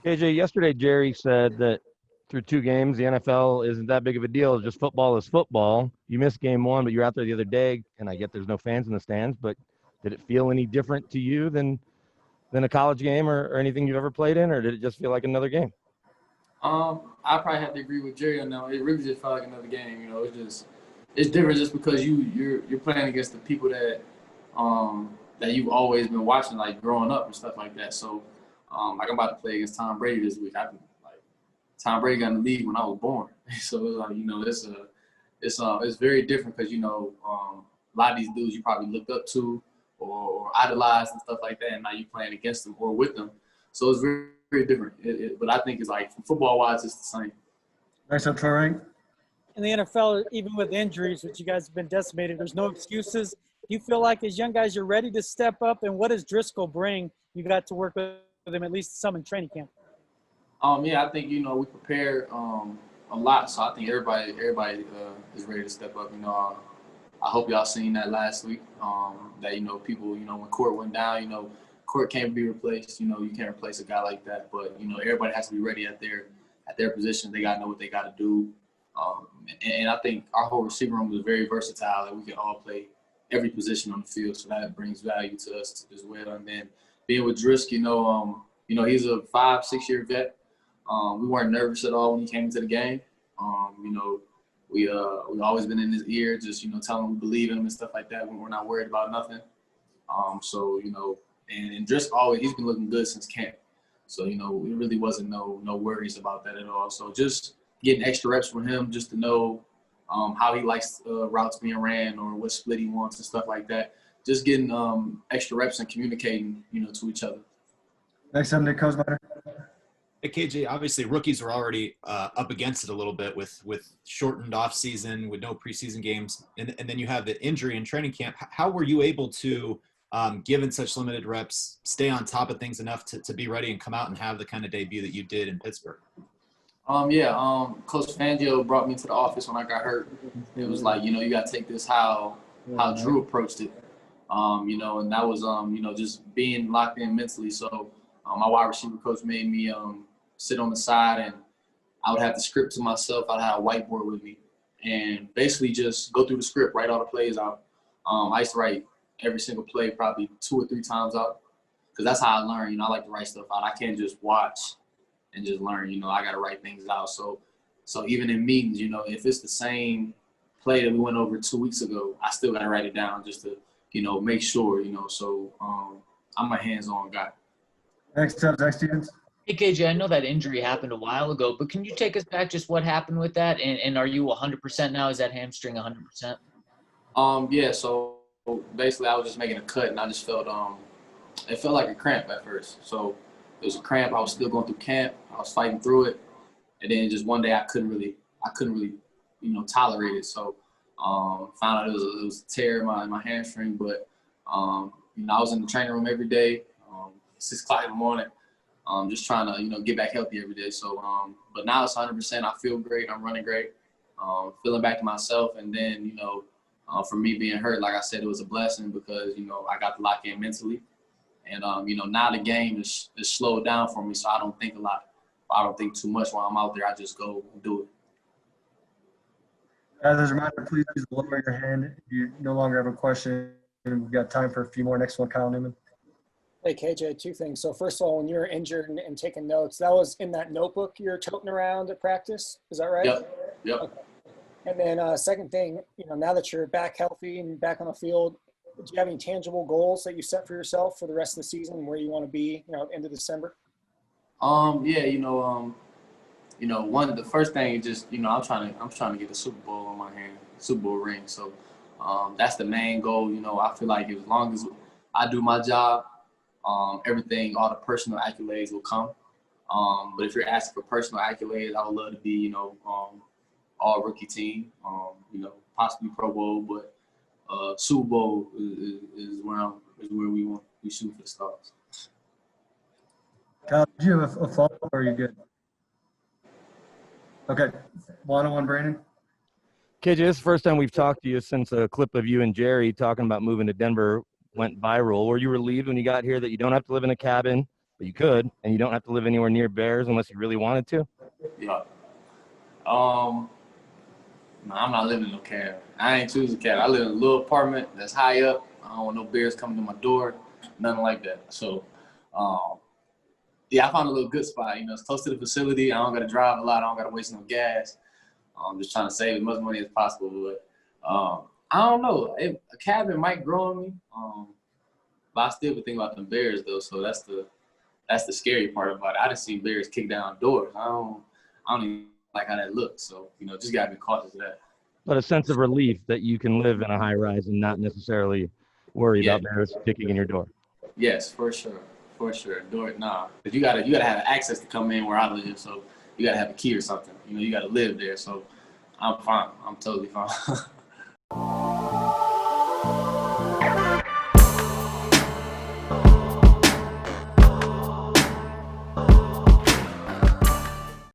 KJ, yesterday Jerry said that through two games, the NFL isn't that big of a deal. Just football is football. You missed game one, but you're out there the other day, and I get there's no fans in the stands, but did it feel any different to you than a college game or anything you've ever played in, or did it just feel like another game? I probably have to agree with Jerry on that. It really just felt like another game. It's different just because you're playing against the people that you've always been watching, like growing up and stuff like that. So like I'm about to play against Tom Brady this week. Like Tom Brady got in the league when I was born, so it's like it's very different because a lot of these dudes you probably looked up to or idolized and stuff like that, and now you're playing against them or with them. So it's very, very different. But I think it's like football wise, it's the same. Nice up, Troy. In the NFL, even with injuries, which you guys have been decimated, there's no excuses. Do you feel like as young guys you're ready to step up? And what does Driscoll bring? You got to work with him at least some in training camp. Yeah, I think we prepare a lot, so I think everybody is ready to step up. I hope y'all seen that last week. That people when Court went down, Court can't be replaced. You can't replace a guy like that. But everybody has to be ready at their position. They gotta know what they gotta do. And I think our whole receiver room is very versatile, and we can all play every position on the field, so that brings value to us as well. And then being with Drisk, he's a 5-6 year vet. We weren't nervous at all when he came into the game. We always been in his ear, just telling him we believe in him and stuff like that. We're not worried about nothing. And Drisk he's been looking good since camp. So it really wasn't no worries about that at all. So just getting extra reps from him, just to know how he likes routes being ran or what split he wants and stuff like that. Just getting extra reps and communicating, to each other. Next up, Nick Kosmeyer. Hey, KJ, obviously rookies are already up against it a little bit with shortened off season, with no preseason games, and then you have the injury in training camp. How were you able to, given such limited reps, stay on top of things enough to be ready and come out and have the kind of debut that you did in Pittsburgh? Coach Fangio brought me to the office when I got hurt. It was like, you got to take this how Drew approached it, and that was, just being locked in mentally. So my wide receiver coach made me sit on the side, and I would have the script to myself. I'd have a whiteboard with me and basically just go through the script, write all the plays out. I used to write every single play probably 2 or 3 times out because that's how I learn. I like to write stuff out. I can't just watch and just learn. I got to write things out. So even in meetings, if it's the same play that we went over 2 weeks ago, I still got to write it down just to, make sure, So I'm a hands-on guy. Next up, Zach Stevens. Hey, KJ, I know that injury happened a while ago, but can you take us back just what happened with that? And are you 100% now? Is that hamstring 100%? Yeah, so basically I was just making a cut, and I just felt it felt like a cramp at first. So it was a cramp. I was still going through camp. I was fighting through it. And then just one day I couldn't really tolerate it. So found out it was a tear in my hamstring. But, I was in the training room every day, 6 o'clock in the morning, just trying to, get back healthy every day. So, but now it's 100%. I feel great. I'm running great, feeling back to myself. And then, for me being hurt, like I said, it was a blessing because, I got to lock in mentally. And, now the game is slowed down for me, so I don't think a lot. I don't think too much while I'm out there. I just go and do it. As a reminder, please lower your hand if you no longer have a question. We've got time for a few more. Next one, Kyle Newman. Hey, KJ, 2 things. So first of all, when you were injured and taking notes, that was in that notebook you're toting around at practice. Is that right? Yep. Okay. And then second thing, now that you're back healthy and back on the field, do you have any tangible goals that you set for yourself for the rest of the season and where you want to be, end of December? The first thing is just, I'm trying to get a Super Bowl on my hand, Super Bowl ring. So that's the main goal. I feel like as long as I do my job, everything, all the personal accolades will come. But if you're asking for personal accolades, I would love to be, all rookie team, possibly Pro Bowl, but Super Bowl is where we shoot for the stars. Kyle, did you have a follow-up or are you good? Okay. 1-on-1, Brandon. KJ, this is the first time we've talked to you since a clip of you and Jerry talking about moving to Denver went viral. Were you relieved when you got here that you don't have to live in a cabin, but you could, and you don't have to live anywhere near bears unless you really wanted to? Yeah. No, I'm not living in no cabin. I ain't choosing a cabin. I live in a little apartment that's high up. I don't want no bears coming to my door, nothing like that. So, yeah, I found a little good spot. You know, it's close to the facility. I don't got to drive a lot. I don't got to waste no gas. I'm just trying to save as much money as possible. But I don't know. A cabin might grow on me. But I still would think about the bears, though. So that's the scary part about it. I just seen bears kick down doors. I don't even like how that looks. So, you know, just got to be cautious of that. But a sense of relief that you can live in a high rise and not necessarily worry about bears kicking in your door. Yes, for sure. For sure. But you gotta have access to come in where I live, so you gotta have a key or something. You know, you gotta live there. So I'm fine. I'm totally fine.